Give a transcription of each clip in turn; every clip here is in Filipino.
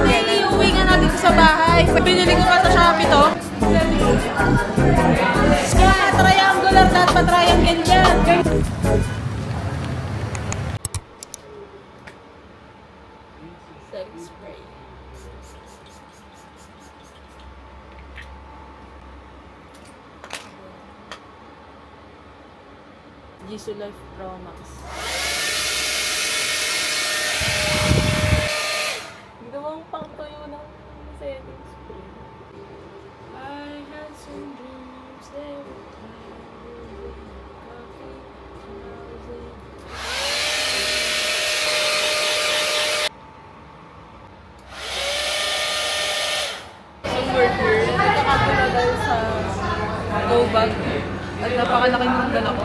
May iuwi nga natin sa bahay. Binili ko pa sa Shopee to. Kaya triangular lahat pa triangle yan. Sex spray. Jisoo Life Pro Max. Gawang pang tuyo ng setting spray. I had some dreams every time we coffee some burger. Nakakapula daw sa go bag. At napakalaki ng dala ko.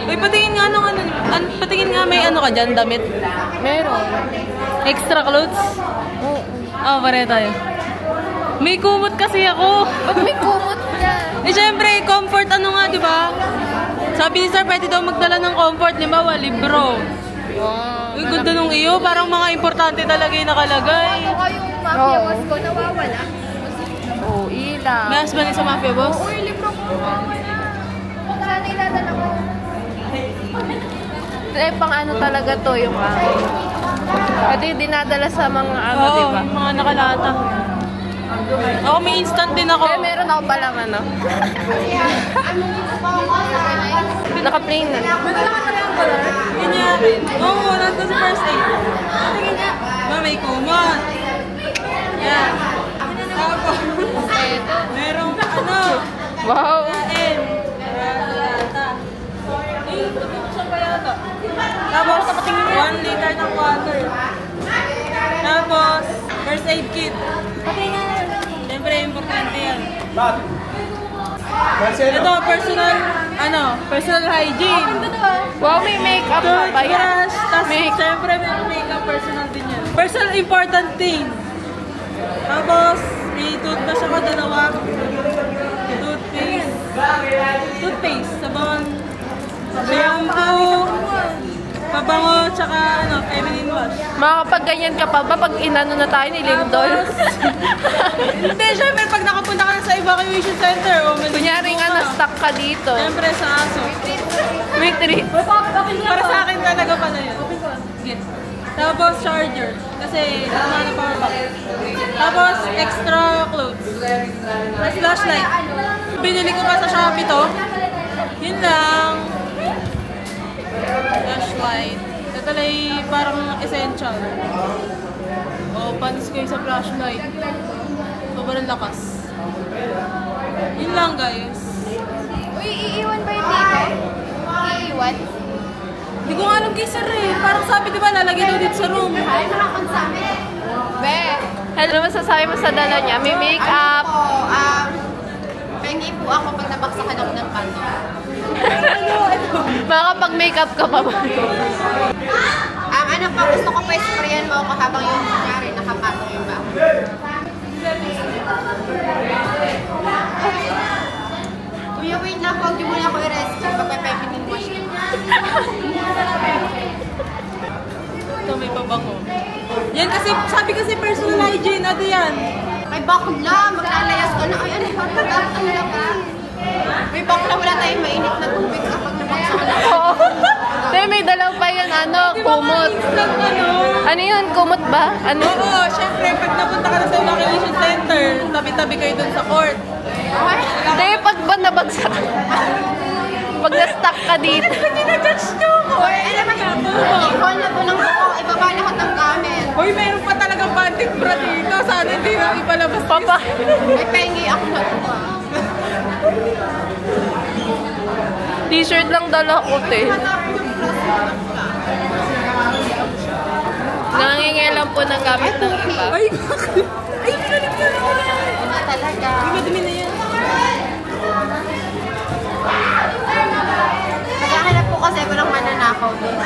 Uy, patingin nga nung patingin nga may ano ka dyan, damit? Meron. Extra clothes? Oo. Oh, pare tayo. May kumot kasi ako. Ba't may kumot ka? Eh, syempre, comfort ano nga, di ba? Sabi ni Sir, pwede daw magdala ng comfort, limawa, libro. Wow. Uy, ganda nung iyo. Parang mga importante talaga yung nakalagay. Ano ka yung mafia boss ko? Nawawala. Oo, ilang. May husband sa mafia boss? Oo, yung libro ko. Sana iladala ko. Eh, pang ano talaga to yung pwede dinadala sa mga ano, oo, diba? mga nakalata. Ako may instant din ako. Eh, meron ako palang ano. Naka-plain na. Ganyan rin. Oo, nandun sa first aid. Tingin nga. May kumot. Yan. Tapos, merong ano. Wow. Kain. Tapos, 1 liter ng water. Tapos, first aid kit. Siyempre, importante yan. Ito, personal hygiene. Wow, may makeup pa ba yan? Tapos, siyempre, may makeup personal din yan. Personal important thing. Tapos, may toothbrush ako, dalawa. Toothpaste, sabon. Shampoo, pabango, tsaka feminine wash. Makakapag ganyan ka pa ba pag inano na tayo ni Lindol? Hindi, syempre pag nakapunta ka na sa evacuation center o kunyari nga na-stuck ka dito. Syempre sa aso. May treat. Para sa akin talaga pala yun. Yes. Tapos charger. Kasi tama na power bank. Tapos extra clothes. Flashlight. Binili ko pa sa Shopee to. Yun lang. Flashlight. Ito ay parang essential. O, panis kayo sa flashlight. Sobrang lakas. Yun lang, guys. Uy, iiwan ba yung dito? Iiwan? Hindi ko nga alam kay Sir eh. Parang sabi, di ba, lalagay daw dito sa room. Ay, nakakonsame. Be, ano masasabi mo sa dala niya? May makeup. Pengi po ako pag nabaksakan ako ng kanto. Makakapag-makeup ka pa ba? Ang ano pa, gusto ko pa isprayan mo ako habang yung nangyari, nakapatong yung ba? Kuya, wait lang, huwag niyo muna ako i-rescue. Pagpapeminin wash niyo. Ito, may pabango. Yan kasi, sabi kasi personal hygiene. Ano yan? May bakla, maglalayas ka na. Ay, ano ba? Ano lang ba? May bakla, wala tayong mainit na tubig kapag nabaksakan na. Oo. Pero may dalaw pa yan, kumot. Ano yun? Kumot ba? Ano? Oo, syempre, pag napunta ka na sa evacuation center, tabi-tabi kayo dun sa court. Hindi, pag ba nabagsak? Pag na-stuck ka dito. Ginajudge nyo ko. Uy, alam mo yun? I-call na po ng buko, ibaba lahat ng gamit. Uy, meron pa talagang bandit bra dito. Sana hindi na ipalabas. Papa. May pengi ako na ito. T-shirt lang dala ko, te. Nangingilam po ng gamit ng iba. Ay, bakit? Ay, pinalit na ako na. Ano talaga? Ay, madumi na yan. Naghahanap po kasi walang mananakaw doon.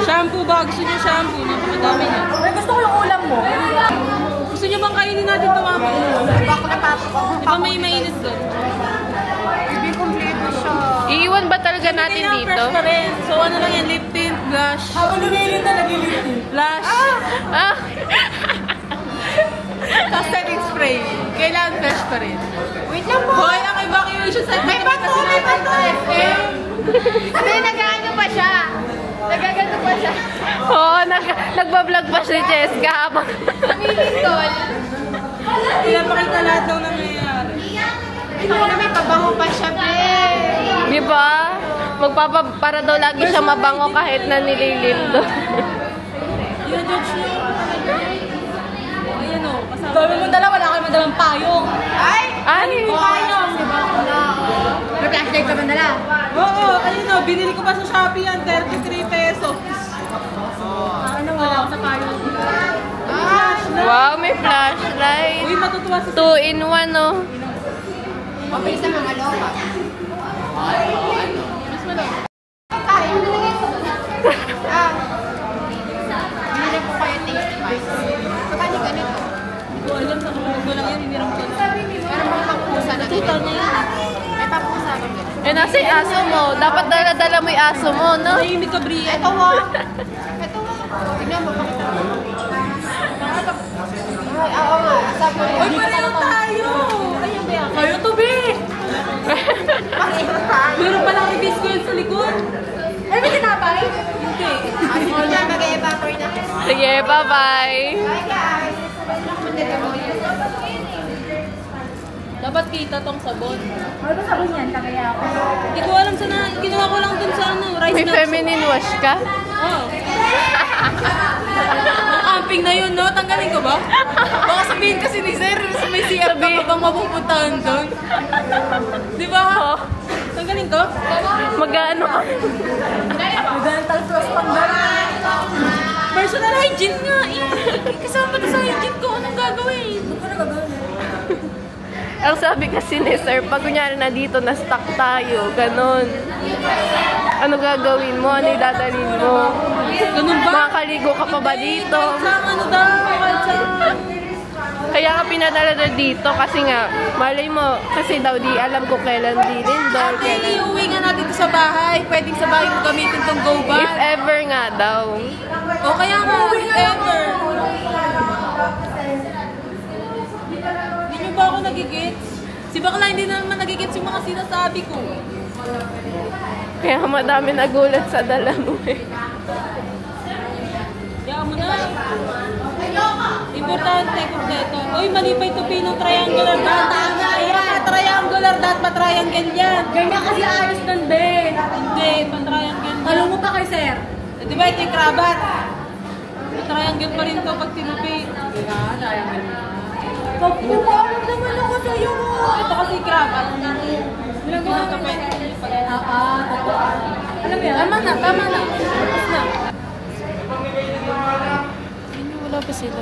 Shampoo ba? Gusto niyo shampoo? Napakadami niya. Ay, gusto ko yung ulam mo. Gusto niyo bang kainin natin ito, mama? Bako na papo. Di ba may mainit doon? Hindi kompleto siya. Iiwan ba talaga natin Kaya dito? fresh pa rin. So ano lang yan, lip tint, blush. Habang lumilin na, nagilin. Blush. Ah! Tapos setting spray. Kailangan fresh pa rin. Wait lang po. Hoy, ang evacuation set. May bato, may bato. Hindi, nag-ano pa siya. Nagagano pa siya. Oo, nagbablog pa si Cheska habang... Namilintol. Pinapakita lahat daw nangyayari. Ako na may pabango pa siya, be. Di ba? Para daw lagi siya mabango kahit na nililim doon. Yung judge niyo. Ayan o. Sabi mo dala, wala kayo madalang payong. Ay! Ay! Payong! May flashlight ka ba dala? Oo, ayun o. Binili ko pa sa Shopee yan. 33 pesos. Ano wala ako sa payong? Wow, may flashlight. Uy, matutuwa sa 2 in 1, no? Mabilis na mga loka. mas malaki. Ay, ano nalagay ko? Binili ko kayo taste spice. Kapag ganito. Hindi ko alam sa kumag ko lang yan. Hiniram ko lang. Meron mga pangpusa na Tutal ganito. niya yan. May pangpusa na ganito. Eh, nasa yung aso mo. Dapat dala-dala mo yung aso mo, no? Tahimik ka, Bria. Ito mo. Ito mo. Tignan mo, pakita mo. Ay, oo nga. Sabi mo. Uy, pareho tayo! Kayo to, be! Meron palang ibisco yun sa likod. Ay, may tinapay? Hindi. Ay, mo na. Mag-evaporate na. Sige, bye-bye. Bye, guys. Magdito mo yun. Dapat kita tong sabon. Ano ba sabon yan? Kagaya ako. Hindi ko alam sana. Kinuha ko lang dun sa ano, rice May nuts. feminine wash ka? Oh. Ang camping na yun, no? Tanggalin ko ba? Baka sabihin kasi ni Sir, may CR ka pa bang mapupuntahan doon? Di ba? Tanggalin ko? Mag-ano ka? Dental floss pang personal hygiene nga eh. Kasama to sa hygiene ko. Anong gagawin? Ano gagawin? Ang sabi kasi ni Sir, pag kunyari na dito na stuck tayo, ganun. Ano gagawin mo? Ano idadalhin mo? Ganun ba? Makakaligo ka pa ba dito? Sa ano daw? Sa... Kaya ka pinadala na dito kasi nga, malay mo, kasi daw di alam ko kailan di lindor, Ate, kailan. iuwi nga natin ito sa bahay. Pwedeng sa bahay mo gamitin tong go bag. If ever nga daw. O kaya nga, if ever. Hindi nyo ba ako nagigits? Si bakla hindi naman nagigits yung mga sinasabi ko. Kaya madami nagulat sa dala mo eh. Kaya mo na. Importante kompleto. Uy, mali pa ito pinong triangular dot. Triangular dot, pa-triangle yan. Ganyan kasi ayos nun, Ben. Hindi, pa-triangle yan. Alam mo pa kay Sir? Eh, di ba ito yung krabat? Pa-triangle pa rin to pag tinupi. Pagpumalang naman ako sa'yo mo. Ito kasi krabat. Nilagyan ka pa ito. Alam mo yan? Tama na, tama na. Tapos na. Wala pa sila.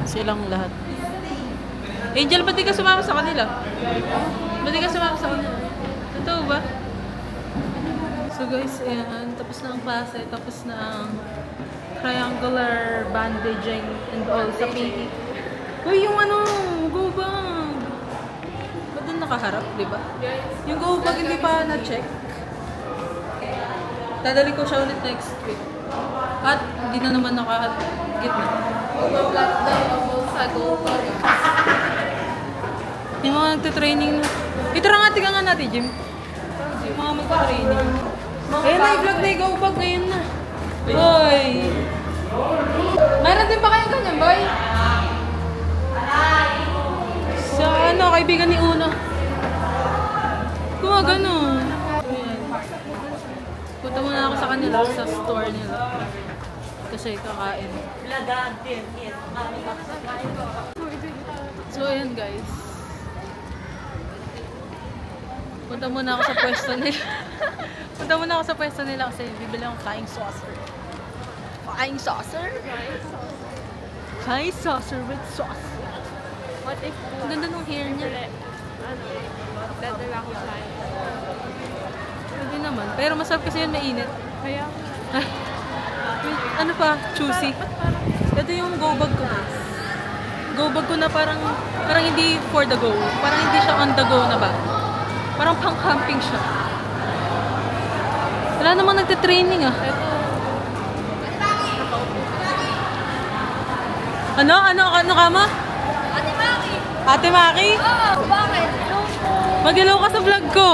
Silang lahat. Angel, ba't di ka sumama sa kanila? Ba't di ka sumama sa kanila? Totoo ba? So guys, ayan. Tapos na ang klase. Tapos na ang triangular bandaging and all sa PE. Uy, yung ano, go bag. Ba't doon nakaharap, di ba? Yung go bag hindi pa na-check. Dadali ko siya ulit next week. At hindi na naman naka-gitna. Mag-vlog daw ako sa GoPro. Yung mga nagtitraining na. Itara nga, tiga nga natin, Jim. Yung mga magtitraining. Ayun na, i-vlog na yung go bag ngayon na. Boy! Meron din ba kayong ganyan, boy? Sa ano, kaibigan ni Una. Kuha gano'n. Punta muna ako sa kanila, sa store nila. Kasi kakain. So, ayan guys. Punta muna ako sa pwesto nila. Punta muna ako sa pwesto nila kasi bibili akong flying saucer. Flying saucer? Flying saucer with sauce. What if, Ang ganda ng hair niya. dadala ko sa'yo. Pwede naman. Pero masarap kasi yun mainit. Kaya, Ano pa? Choosy. Ito yung go bag ko. Go bag ko na parang hindi for the go. Parang hindi siya on the go na ba. Parang pang camping siya. Wala namang nagte-training ah. Ano ka mo? Ate Maki! Ate Maki? Oo, bakit? Mag-hello ka sa vlog ko.